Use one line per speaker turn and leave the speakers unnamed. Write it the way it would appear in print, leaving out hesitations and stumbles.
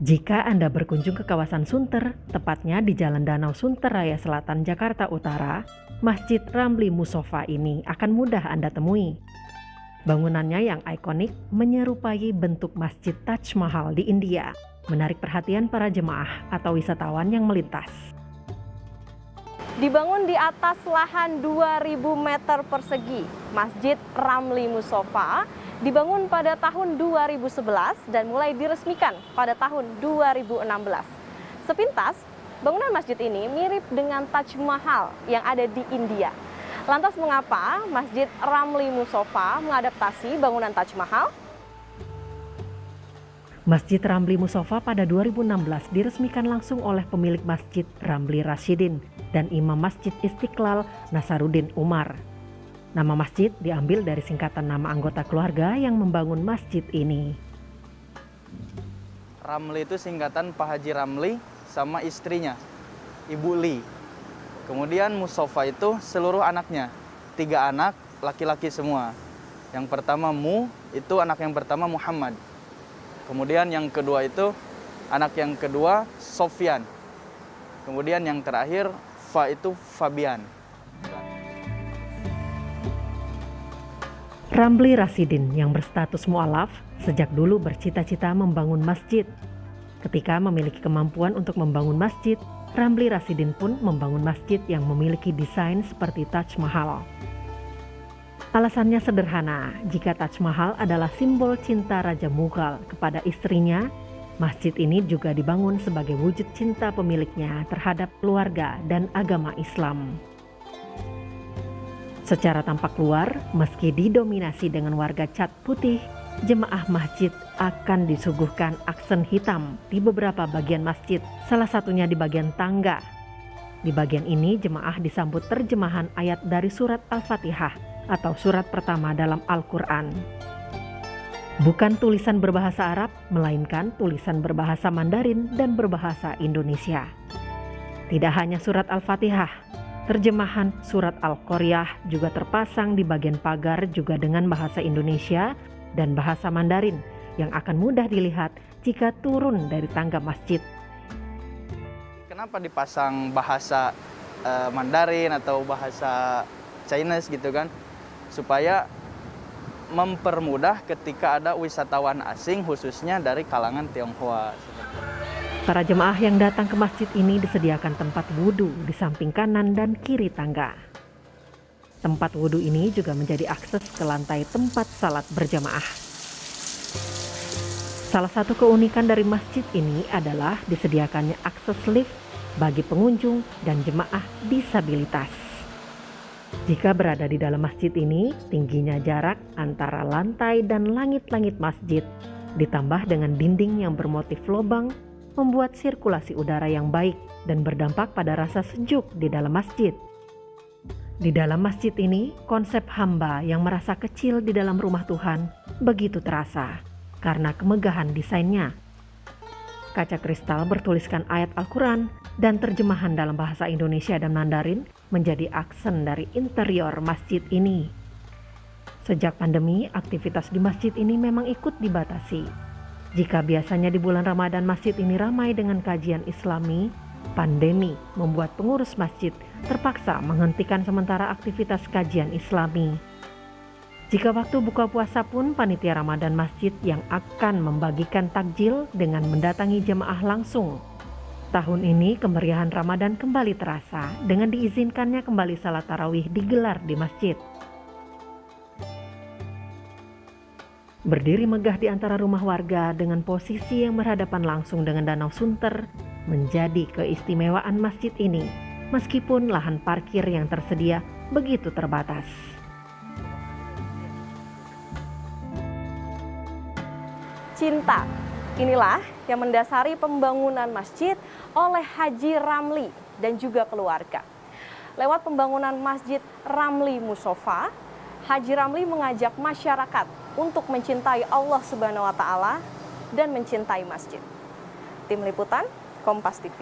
Jika Anda berkunjung ke kawasan Sunter, tepatnya di Jalan Danau Sunter Raya Selatan, Jakarta Utara, Masjid Ramli Musofa ini akan mudah Anda temui. Bangunannya yang ikonik menyerupai bentuk Masjid Taj Mahal di India, menarik perhatian para jemaah atau wisatawan yang melintas.
Dibangun di atas lahan 2.000 meter persegi, Masjid Ramli Musofa dibangun pada tahun 2011 dan mulai diresmikan pada tahun 2016. Sepintas, bangunan masjid ini mirip dengan Taj Mahal yang ada di India. Lantas mengapa Masjid Ramli Musofa mengadaptasi bangunan Taj Mahal?
Masjid Ramli Musofa pada 2016 diresmikan langsung oleh pemilik Masjid Ramli Rashidin dan Imam Masjid Istiqlal Nasaruddin Umar. Nama masjid diambil dari singkatan nama anggota keluarga yang membangun masjid ini.
Ramli itu singkatan Pak Haji Ramli sama istrinya, Ibu Li. Kemudian Musofa itu seluruh anaknya, 3 anak laki-laki semua. Yang pertama itu anak yang pertama Muhammad. Kemudian yang kedua itu anak yang kedua Sofyan. Kemudian yang terakhir Fa itu Fabian.
Ramli Rashidin yang berstatus mu'alaf sejak dulu bercita-cita membangun masjid. Ketika memiliki kemampuan untuk membangun masjid, Ramli Rashidin pun membangun masjid yang memiliki desain seperti Taj Mahal. Alasannya sederhana, jika Taj Mahal adalah simbol cinta Raja Mughal kepada istrinya, masjid ini juga dibangun sebagai wujud cinta pemiliknya terhadap keluarga dan agama Islam. Secara tampak luar, meski didominasi dengan warga cat putih, jemaah masjid akan disuguhkan aksen hitam di beberapa bagian masjid, salah satunya di bagian tangga. Di bagian ini jemaah disambut terjemahan ayat dari surat Al-Fatihah atau surat pertama dalam Al-Quran. Bukan tulisan berbahasa Arab, melainkan tulisan berbahasa Mandarin dan berbahasa Indonesia. Tidak hanya surat Al-Fatihah, terjemahan surat Al-Qoryah juga terpasang di bagian pagar juga dengan bahasa Indonesia dan bahasa Mandarin yang akan mudah dilihat jika turun dari tangga masjid.
Kenapa dipasang bahasa Mandarin atau bahasa Chinese gitu kan? Supaya mempermudah ketika ada wisatawan asing khususnya dari kalangan Tionghoa.
Para jemaah yang datang ke masjid ini disediakan tempat wudhu di samping kanan dan kiri tangga. Tempat wudhu ini juga menjadi akses ke lantai tempat salat berjamaah. Salah satu keunikan dari masjid ini adalah disediakannya akses lift bagi pengunjung dan jemaah disabilitas. Jika berada di dalam masjid ini, tingginya jarak antara lantai dan langit-langit masjid, ditambah dengan dinding yang bermotif lubang, membuat sirkulasi udara yang baik dan berdampak pada rasa sejuk di dalam masjid. Di dalam masjid ini, konsep hamba yang merasa kecil di dalam rumah Tuhan begitu terasa karena kemegahan desainnya. Kaca kristal bertuliskan ayat Al-Quran dan terjemahan dalam bahasa Indonesia dan Mandarin menjadi aksen dari interior masjid ini. Sejak pandemi, aktivitas di masjid ini memang ikut dibatasi. Jika biasanya di bulan Ramadan masjid ini ramai dengan kajian Islami, pandemi membuat pengurus masjid terpaksa menghentikan sementara aktivitas kajian Islami. Jika waktu buka puasa pun panitia Ramadan masjid yang akan membagikan takjil dengan mendatangi jemaah langsung. Tahun ini kemeriahan Ramadan kembali terasa dengan diizinkannya kembali salat tarawih digelar di masjid. Berdiri megah di antara rumah warga dengan posisi yang berhadapan langsung dengan Danau Sunter menjadi keistimewaan masjid ini, meskipun lahan parkir yang tersedia begitu terbatas.
Cinta, inilah yang mendasari pembangunan masjid oleh Haji Ramli dan juga keluarga. Lewat pembangunan Masjid Ramli Musofa, Haji Ramli mengajak masyarakat untuk mencintai Allah Subhanahu wa Ta'ala dan mencintai masjid. Tim Liputan, Kompas TV.